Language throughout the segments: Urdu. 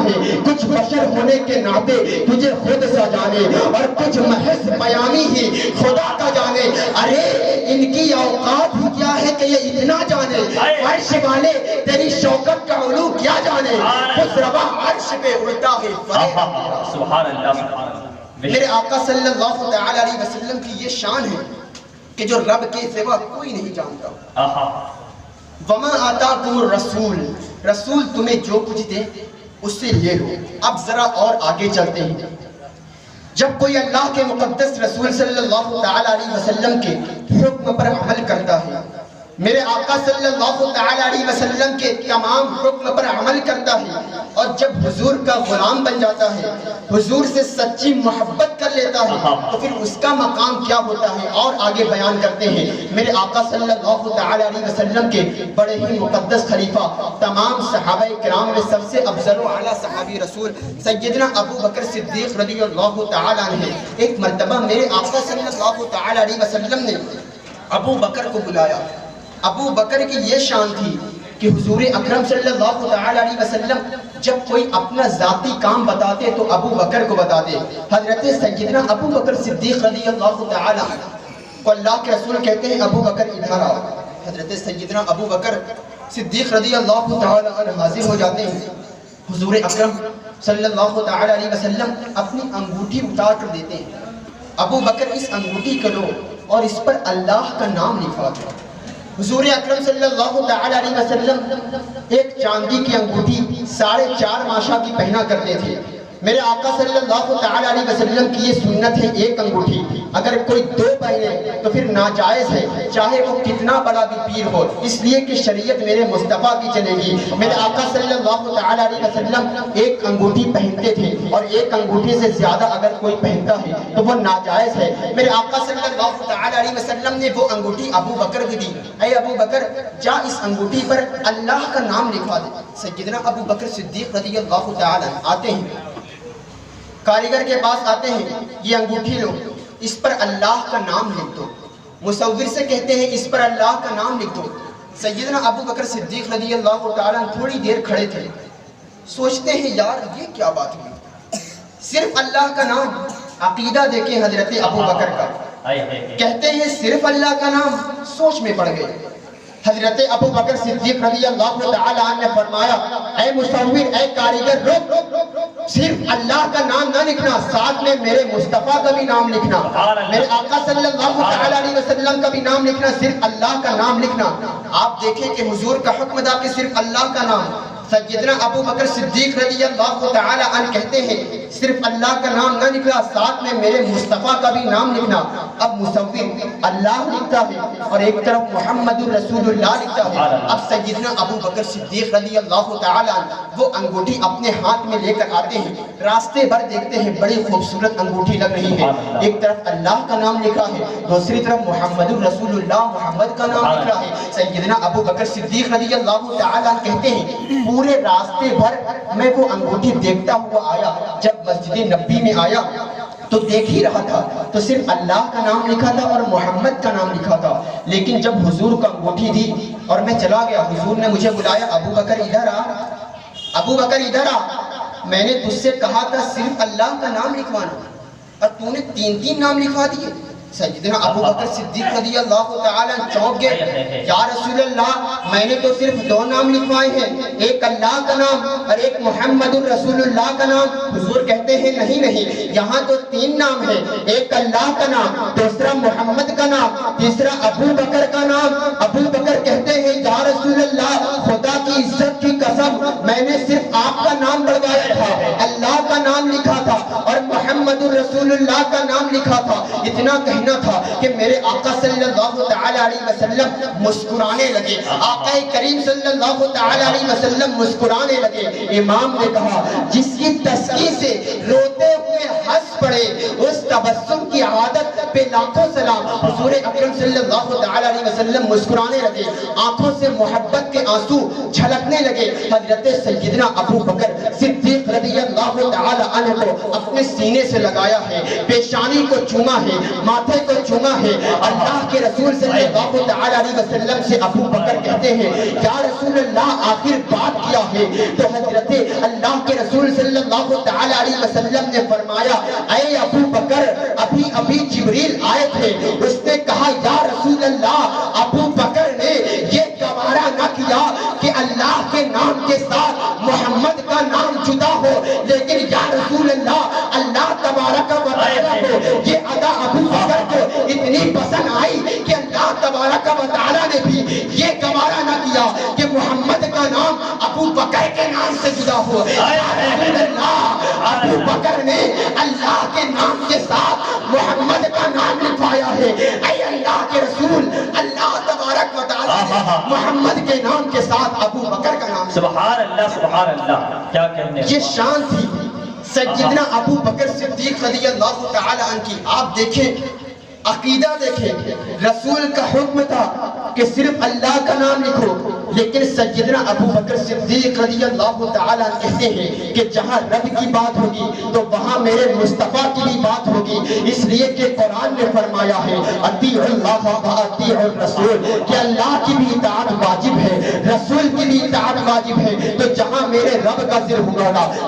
ہے، کچھ بشر ہونے کے ناطے تجھے خود سا جانے، اور کچھ محض بیانی ہی خدا کا جانے۔ ارے ان کی اوقات ہی کیا ہے کہ یہ اتنا جانے، عرش والے تیری شوکت کا علو کیا جانے، خود روا عرش پہ اڑتا ہے فریب۔ سبحان اللہ۔ میرے آقا صلی اللہ تعالی علیہ وسلم کی یہ شان ہے کہ جو رب کے سوا کوئی نہیں جانتا۔ وَمَا آتَاكُمُ الرَّسُولُ، رسول تمہیں جو کچھ دے اس سے لے لو۔ اب ذرا اور آگے چلتے ہیں۔ جب کوئی اللہ کے مقدس رسول صلی اللہ تعالی علیہ وسلم کے حکم پر عمل کرتا ہے، میرے آقا صلی اللہ تعالی علیہ وسلم کے تمام حکم پر عمل کرتا ہے، اور جب حضور کا غلام بن جاتا ہے، حضور سے سچی محبت کر لیتا ہے، تو پھر اس کا مقام کیا ہوتا ہے اور آگے بیان کرتے ہیں۔ میرے آقا صلی اللہ تعالی علیہ وسلم کے بڑے ہی مقدس خلیفہ، تمام صحابہ کرام میں سب سے افضل و اعلیٰ صحابی رسول سیدنا ابو بکر صدیق رضی اللہ تعالی عنہ، ایک مرتبہ میرے آقا صلی اللہ تعالی علیہ وسلم نے ابو بکر کو بلایا۔ ابو بکر کی یہ شان تھی کہ حضور اکرم صلی اللہ تعالی علیہ وسلم جب کوئی اپنا ذاتی کام بتاتے تو ابو بکر کو بتاتے۔ حضرت سیدنا ابو بکر صدیق رضی اللہ تعالی عنہ کو اللہ کے رسول کہتے ہیں ابو بکر ادھر آؤ۔ حضرت سیدنا ابو بکر صدیق رضی اللہ تعالی عنہ حاضر ہو جاتے ہیں۔ حضور اکرم صلی اللہ تعالی علیہ وسلم اپنی انگوٹھی اتار کر دیتے ہیں۔ ابو بکر اس انگوٹھی کو لو اور اس پر اللہ کا نام لکھوا دو۔ حضور اکرم صلی اللہ تعالی علیہ وسلم ایک چاندی کی انگوٹھی 4.5 ماشا کی پہنا کرتے تھے۔ میرے آقا صلی اللہ تعالی علیہ وسلم کی یہ سنت ہے، ایک انگوٹھی اگر کوئی 2 پہنے تو پھر ناجائز ہے، چاہے وہ کتنا بڑا بھی پیر ہو، اس لیے کہ شریعت میرے مصطفیٰ کی چلے گی۔ میرے آقا صلی اللہ تعالی علیہ وسلم ایک انگوٹھی پہنتے تھے، اور ایک انگوٹھی سے زیادہ اگر کوئی پہنتا ہے تو وہ ناجائز ہے۔ میرے آقا صلی اللہ تعالی علیہ وسلم نے وہ انگوٹھی ابو بکر کو دی۔ اے ابو بکر، جا اس انگوٹھی پر اللہ کا نام لکھوا دے۔ سیدنا ابو بکر صدیق رضی اللہ تعالی عنہ آتے ہیں، کاریگر کے پاس آتے ہیں، یہ انگوٹھی لو، اس پر اللہ کا نام لکھ دو۔ مصور سے کہتے ہیں اس پر اللہ کا نام لکھ دو۔ سیدنا ابو بکر صدیق رضی اللہ تعالیٰ تھوڑی دیر کھڑے تھے، سوچتے ہیں یار یہ کیا بات ہوئی، صرف اللہ کا نام۔ عقیدہ دیکھیں حضرت ابو بکر کا، کہتے ہیں صرف اللہ کا نام، سوچ میں پڑ گئے۔ حضرت ابو بکر صدیق رضی اللہ تعالیٰ عنہ نے فرمایا، اے مصور، اے کاریگر، رک، صرف اللہ کا نام نہ لکھنا، ساتھ میں میرے مصطفیٰ کا بھی نام لکھنا، میرے آقا صلی اللہ تعالی علیہ وسلم کا بھی نام لکھنا، صرف اللہ کا نام لکھنا۔ آپ دیکھیں کہ حضور کا حکم تھا کہ صرف اللہ کا نام۔ سیدنا ابو بکر صدیق رضی اللہ تعالی عنہ کہتے ہیں صرف اللہ کا نام نہ لکھنا، ساتھ میں میرے مصطفیٰ کا بھی نام لکھنا۔ اب مصور اللہ لکھتا ہے اور ایک طرف محمد رسول اللہ لکھتا ہے۔ اب سیدنا ابو بکر صدیق رضی اللہ تعالی عنہ وہ انگوٹھی اپنے ہاتھ میں لے کر آتے ہیں، راستے بھر دیکھتے ہیں بڑی خوبصورت انگوٹھی لگ رہی ہے، ایک طرف اللہ کا نام لکھا ہے، دوسری طرف محمد رسول اللہ محمد کا نام لکھ رہا ہے۔ سیدنا ابو بکر صدیق رضی اللہ تعالی عنہ کہتے ہیں پورے راستے بھر میں وہ انگوٹھی دیکھتا ہوا آیا، جب مسجد نبی میں آیا تو دیکھ ہی رہا تھا تو صرف اللہ کا نام لکھا تھا اور محمد کا نام لکھا تھا، لیکن جب حضور کو انگوٹھی دی اور میں چلا گیا، حضور نے مجھے بلایا، ابو بکر ادھر آ، ابو بکر ادھر آ، میں نے تجھ سے کہا تھا صرف اللہ کا نام لکھوانا اور تو نے 3 نام لکھوا دیے۔ سیدنا ابو بکر صدیق رضی اللہ تعالیٰ چونک گئے، یا رسول اللہ میں نے تو صرف 2 نام لکھوائے ہیں، ایک اللہ کا نام اور ایک محمد رسول اللہ کا نام۔ حضور کہتے ہیں نہیں، یہاں تو 3 نام ہیں، ایک اللہ کا نام، دوسرا محمد کا نام، تیسرا ابو بکر کا نام۔ ابو بکر کہتے ہیں یا رسول اللہ خدا کی عزت کی قسم میں نے صرف آپ کا نام بڑھوایا تھا، اللہ کا نام لکھا تھا اور محمد رسول اللہ کا نام لکھا تھا۔ اتنا کہنا تھا کہ میرے آقا صلی اللہ تعالی علیہ وسلم مسکرانے لگے، آقا کریم صلی اللہ تعالی علیہ وسلم مسکرانے لگے۔ امام نے کہا جس کی تسکین سے روتے ہوئے ہنس پڑے اس تبسم کی عادت پہ لاکھوں سلام۔ حضور اکرم صلی اللہ تعالی علیہ وسلم مسکرانے لگے، آنکھوں سے محبت کے آنسو چھلکنے لگے۔ حضرت سیدنا ابو بکر صدیق رضی اللہ اللہ تعالی عنہ کو اپنے سینے سے لگایا ہے، پیشانی کو چوما ہے، ماتھے کو چوما ہے۔ اللہ کے رسول صلی اللہ تعالی علیہ وسلم سے ابو بکر کہتے ہیں یا رسول اللہ آخر بات کیا ہے؟ تو حضرت اللہ کے رسول صلی اللہ تعالی علیہ وسلم نے فرمایا اے ابو بکر ابھی جبریل آئے تھے، اس نے کہا یا رسول اللہ ابو بکر نے یہ گوارا نہ کیا کہ اللہ کے نام کے ساتھ محمد کا نام جدا ہو، لیکن یا رسول اللہ اللہ تبارک و تعالی کو یہ ادا ابو بکر کو اتنی پسند آئی کہ اللہ تبارک و تعالی نے بھی یہ گوارا نہ کیا کہ محمد کا نام ابو بکر کے نام سے جدا ہو۔ رسول اللہ ابو بکر نے اللہ کے نام کے ساتھ محمد کا نام لکھوایا ہے۔ اے اللہ کے رسول اللہ تبارک و تعالی نے محمد کے نام کے ساتھ ابو بکر کا نام، سبحان اللہ کیا کہنے، یہ شان تھی سیدنا ابو بکر صدیق رضی اللہ تعالی عنہ کی۔ آپ دیکھیں عقیدہ دیکھیں، رسول کا حکم تھا کہ صرف اللہ کا نام لکھو، لیکن سیدنا ابو بکر صدیق رضی اللہ تعالیٰ کہتے ہیں کہ جہاں رب کی بات ہوگی تو وہاں میرے مصطفیٰ کی بھی بات ہوگی، اس لیے کہ قرآن نے فرمایا ہے اطیعوا اللہ و اطیعوا الرسول، کہ اللہ کی بھی اطاعت واجب ہے، رسول کی بھی اطاعت واجب ہے۔ تو جہاں میرے رب کا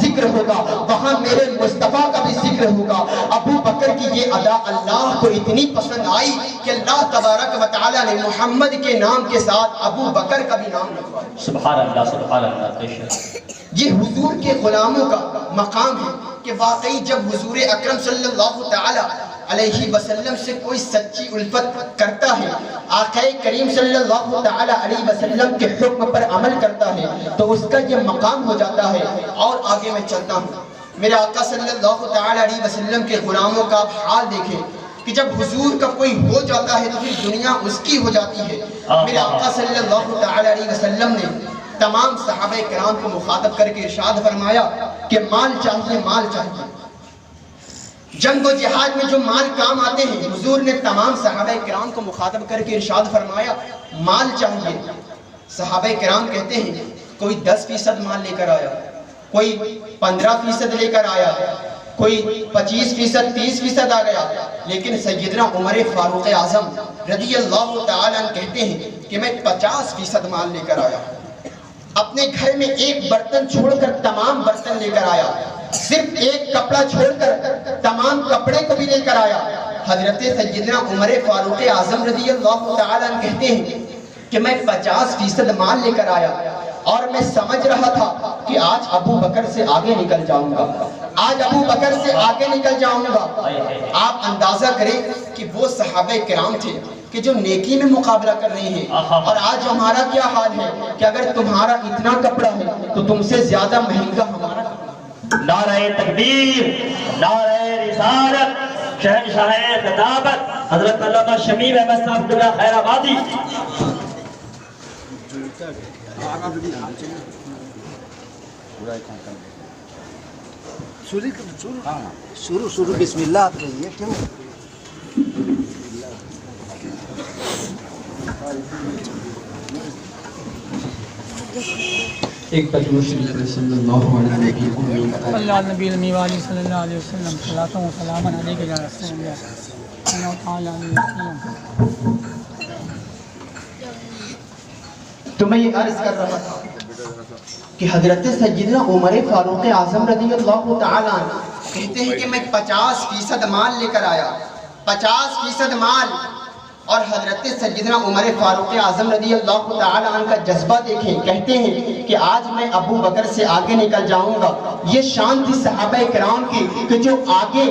ذکر ہوگا وہاں میرے مصطفیٰ کا بھی ذکر ہوگا۔ ابو بکر کی یہ ادا اللہ کو اتنی پسند آئی کہ اللہ تبارک و تعالیٰ نے محمد کے نام کے ساتھ ابو بکر کا بھی نام لکھوایا۔ سبحان اللہ یہ حضور کے غلاموں کا مقام ہے کہ واقعی جب حضور اکرم صلی اللہ تعالی علیہ وسلم سے کوئی سچی الفت کرتا ہے، آقا کریم صلی اللہ تعالی علیہ وسلم کے حکم پر عمل کرتا ہے، تو اس کا یہ مقام ہو جاتا ہے۔ اور آگے میں چلتا ہوں، میرے آقا صلی اللہ تعالی علیہ وسلم کے غلاموں کا آپ حال دیکھیں کہ جب حضور کا کوئی ہو جاتا ہے تو پھر دنیا اس کی ہو جاتی ہے۔ میرے آقا صلی اللہ تعالی علیہ وسلم نے تمام صحابہ کرام کو مخاطب کر کے ارشاد فرمایا کہ مال چاہیے، مال چاہیے۔ جنگ و جہاد میں جو مال کام آتے ہیں، حضور نے تمام صحابہ کرام کو مخاطب کر کے ارشاد فرمایا مال چاہیے۔ صحابہ کرام کہتے ہیں کوئی 10% مال لے کر آیا، کوئی 15% لے کر آیا، کوئی 25%، 30% آ گیا، لیکن سیدنا عمر فاروق اعظم رضی اللہ تعالیٰ عنہ کہتے ہیں کہ میں 50% مال لے کر آیا، اپنے گھر میں ایک برتن چھوڑ کر تمام برتن لے کر آیا، صرف ایک کپڑا چھوڑ کر تمام کپڑے کو بھی لے کر آیا۔ حضرت سیدنا عمر فاروق اعظم رضی اللہ تعالیٰ عنہ کہتے ہیں کہ میں 50% مال لے کر آیا اور میں سمجھ رہا تھا کہ آج ابو بکر سے آگے نکل جاؤں گا، آج ابو بکر سے آگے نکل جاؤں گا۔ آپ اندازہ کریں کہ وہ صحابہ کرام تھے کہ جو نیکی میں مقابلہ کر رہے ہیں، اور آج ہمارا کیا حال ہے کہ اگر تمہارا اتنا کپڑا ہے تو تم سے زیادہ مہنگا ہمارا کپڑا۔ نعرہ تکبیر، نعرہ رسالت، شہنشاہ خطابت حضرت علامہ شمیم احمد صاحب قبلہ خیر آبادی۔ شروع بسم اللہ کیوں؟ ایک ترجمہ شریف صلی اللہ علیہ وسلم، اللہ نبی المیوانی صلی اللہ علیہ وسلم، صلاۃ و سلام علیک یا رسول اللہ صلی اللہ تعالی علیہ وسلم۔ تو میں یہ عرض کر رہا تھا کہ حضرت سیدنا عمر فاروق اعظم رضی اللہ تعالیٰ عنہ کہتے ہیں کہ میں 50% مال لے کر آیا، 50% مال۔ اور حضرت سیدنا عمر فاروق اعظم رضی اللہ تعالیٰ عنہ کا جذبہ دیکھیں، کہتے ہیں کہ آج میں ابو بکر سے آگے نکل جاؤں گا۔ یہ شان تھی صحابہ کرام کی کہ جو آگے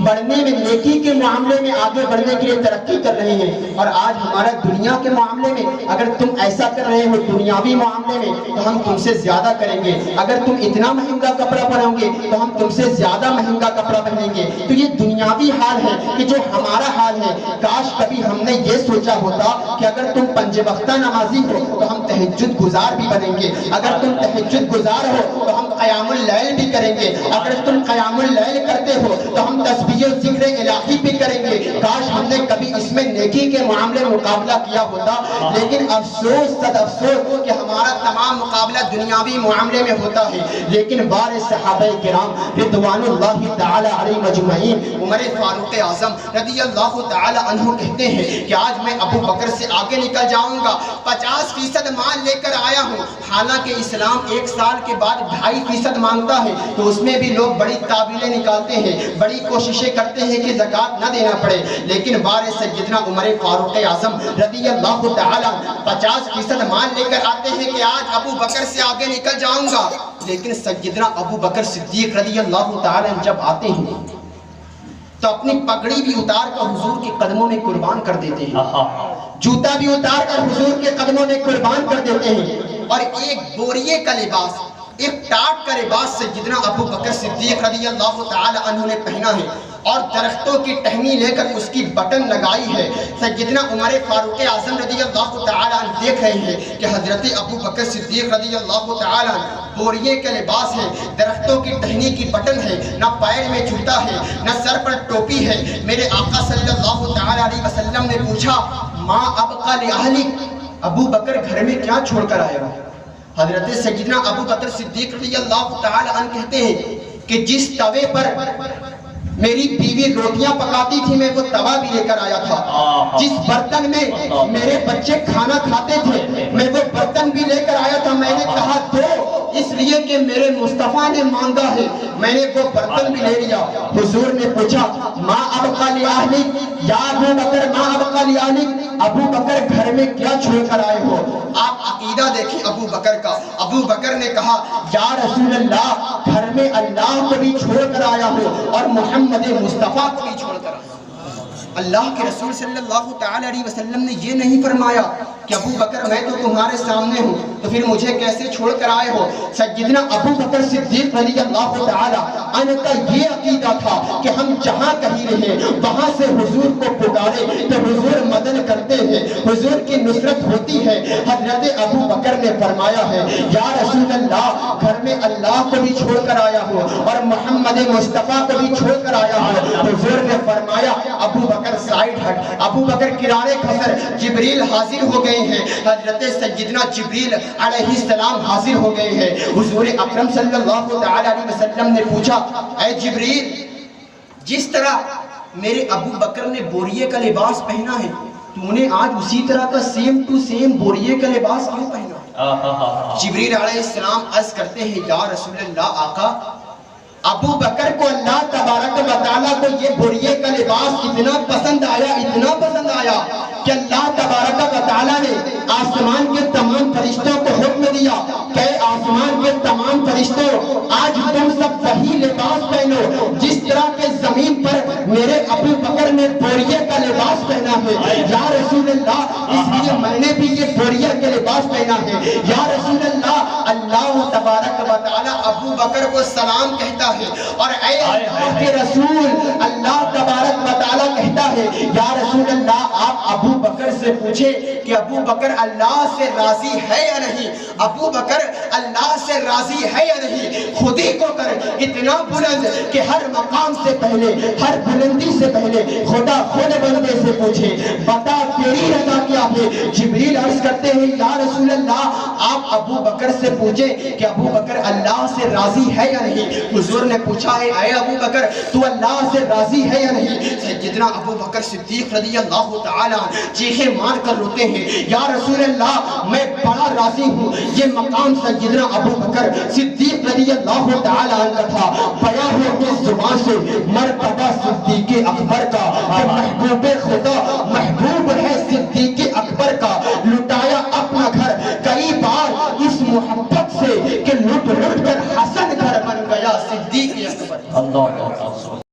بڑھنے میں، نیکی کے معاملے میں آگے بڑھنے کے لیے ترقی کر رہے ہیں۔ اور آج ہمارا دنیا کے معاملے میں اگر تم ایسا کر رہے ہو دنیاوی معاملے میں تو ہم تم سے زیادہ کریں گے، اگر تم اتنا مہنگا کپڑا پہنو گے تو ہم تم سے زیادہ مہنگا کپڑا پہنیں گے۔ تو یہ دنیاوی حال ہے کہ جو ہمارا حال ہے، کاش کبھی ہم نے یہ سوچا ہوتا کہ اگر تم 5 وقتہ نمازی ہو تو ہم تہجد گزار بھی بنیں گے، اگر تم تہجد گزار ہو تو ہم قیام اللیل بھی کریں گے. اگر تم قیام اللیل کرتے ہو تو ہم تسبیح و ذکر الہی بھی کریں گے. کاش ہم نے کبھی اس میں نیکی کے معاملے مقابلہ کیا ہوتا. لیکن افسوس صد افسوس کہ ہمارا تمام مقابلہ دنیاوی معاملے میں ہوتا ہے. لیکن بار صحابہ کرام رضوان اللہ تعالی علیہ مجمعین، عمر فاروق اعظم رضی اللہ تعالی عنہ کہتے ہیں کہ آج میں ابو بکر سے آگے نکل جاؤں گا. 50% مال لے کر آیا ہوں. حالانکہ اسلام 1 سال کے بعد 2.5% مانگتا ہے تو اس میں بھی لوگ بڑی تعویلیں نکالتے ہیں، بڑی کوششیں کرتے ہیں کہ زکوٰۃ نہ دینا پڑے. لیکن بار سیدنا عمر فاروق اعظم رضی اللہ تعالی 50% مال لے کر آتے ہیں کہ آج ابو بکر سے آگے نکل جاؤں گا. لیکن سیدنا ابو بکر صدیق رضی اللہ تعالی جب آتے ہیں تو اپنی پگڑی بھی اتار کر حضور کے قدموں میں قربان کر دیتے ہیں، جوتا بھی اتار کر حضور کے قدموں میں قربان کر دیتے ہیں. اور ایک بوریے کا لباس، ایک ٹاٹ کا لباس سیدنا ابو بکر صدیق رضی اللہ تعالی عنہ نے پہنا ہے اور درختوں کی ٹہنی لے کر اس کی بٹن لگائی ہے. سیدنا عمر فاروق اعظم رضی اللہ تعالی عنہ دیکھ رہے ہیں کہ حضرت ابو بکر صدیق رضی اللہ تعالی عنہ بوریے کا لباس ہے، درختوں کی ٹہنی کی بٹن ہے، نہ پیر میں جوتا ہے، نہ سر پر ٹوپی ہے. میرے آقا صلی اللہ تعالی علیہ وسلم نے پوچھا ما ابقى لأهلك، ابو بکر گھر میں کیا چھوڑ کر آئے ہو؟ حضرت سیدنا ابو بکر صدیق رضی اللہ تعالی عنہ کہتے ہیں کہ جس توے پر میری بیوی روٹیاں پکاتی تھی میں وہ توا بھی لے کر آیا تھا. جس برتن میں میرے بچے کھانا کھاتے تھے میں وہ برتن بھی لے کر آیا تھا. میں نے کہا دو، اس لیے کہ میرے مصطفیٰ نے مانگا ہے. میں نے وہ برتن بھی لے لیا. حضور نے پوچھا ما ابقى لأهلك، یا ابو بکر ما ابقى لأهلك، ابو بکر گھر میں کیا چھوڑ کر آئے ہو؟ آپ عقیدہ دیکھیں ابو بکر کا. ابو بکر نے کہا یا رسول اللہ گھر میں اللہ کو بھی چھوڑ کر آیا ہوں اور محمد مصطفیٰ کو بھی چھوڑ کر آیا. اللہ کے رسول صلی اللہ تعالی علیہ وسلم نے یہ نہیں فرمایا کہ ابو بکر میں تو تمہارے سامنے ہوں تو پھر مجھے کیسے چھوڑ کر آئے ہو. سیدنا ابو بکر صدیق رضی اللہ تعالی عنہ کا یہ عقیدہ تھا کہ ہم جہاں کہیں رہیں وہاں سے حضور کو پکارے تو حضور مدد کرتے ہیں، حضور کی نصرت ہوتی ہے. حضرت ابو بکر نے فرمایا ہے یا رسول اللہ گھر میں اللہ کو بھی چھوڑ کر آیا ہوں اور محمد مصطفیٰ کو بھی چھوڑ کر آیا ہوں. حضور نے فرمایا ابو بکر سائڈ ہٹ. ابو بکر کنارے کھسر. جبریل حاضر ہو گئے ہیں. حضرت سیدنا جبریل علیہ السلام حاضر ہو گئے ہیں. حضور اکرم صلی اللہ تعالی علیہ وسلم نے پوچھا اے جبریل جس طرح میرے ابو بکر نے بوریے کا لباس پہنا ہے تو نے آج اسی طرح کا سیم ٹو سیم بوریے کا لباس کیوں پہنا؟ جبریل علیہ السلام عرض کرتے ہیں یا رسول اللہ آقا ابو بکر کو اللہ تبارک و تعالیٰ کو یہ بوریے کا لباس اتنا پسند آیا کہ اللہ تبارک و تعالیٰ نے آسمان کے تمام فرشتوں کو حکم دیا کہ آسمان کے تمام فرشتوں آج تم سب وہی لباس پہنو جس طرح کے زمین پر میرے ابو بکر نے بوریے کا لباس پہنا ہے. یا رسول اللہ اس لیے میں نے بھی یہ بوریے کا لباس پہنا ہے. یا رسول اللہ اللہ تبارک و تعالیٰ ابو بکر کو سلام کہتا ہے اور اے اللہ کے رسول اللہ تبارک و تعالیٰ کہتا ہے یا رسول اللہ آپ ابو بکر سے پوچھے کہ ابو بکر اللہ سے راضی ہے یا نہیں. ابو بکر اللہ سے راضی ہے یا نہیں خود ہی کو کر اتنا بلند کہ ہر مقام سے پہلے ہر بلندی سے پہلے خدا خود بندے سے پوچھے بتا تیری رضا کیا ہے. جبریل عرض کرتے ہیں یا رسول اللہ آپ ابو بکر سے پوچھے کہ ابو بکر اللہ سے راضی ہے یا نہیں. حضور نے پوچھا ہے اے ابو بکر تو اللہ سے راضی ہے یا نہیں. سیدنا ابو بکر صدیق رضی اللہ تعالی چیخیں مار کر روتے ہیں یا رسول اللہ میں بڑا راضی ہوں. یہ مقام سیدنا ابو بکر صدیق رضی اللہ تعالی عنہ تھا. بیان ہو کس زبان سے مرتبہ صدیق اکبر کا کہ محبوب خدا محبوب ہے صدیق اکبر کا. لٹایا اپنا گھر کئی بار اس محبت سے کہ لٹ لٹ کر حسن گھر بن گیا صدیق اکبر. اللہ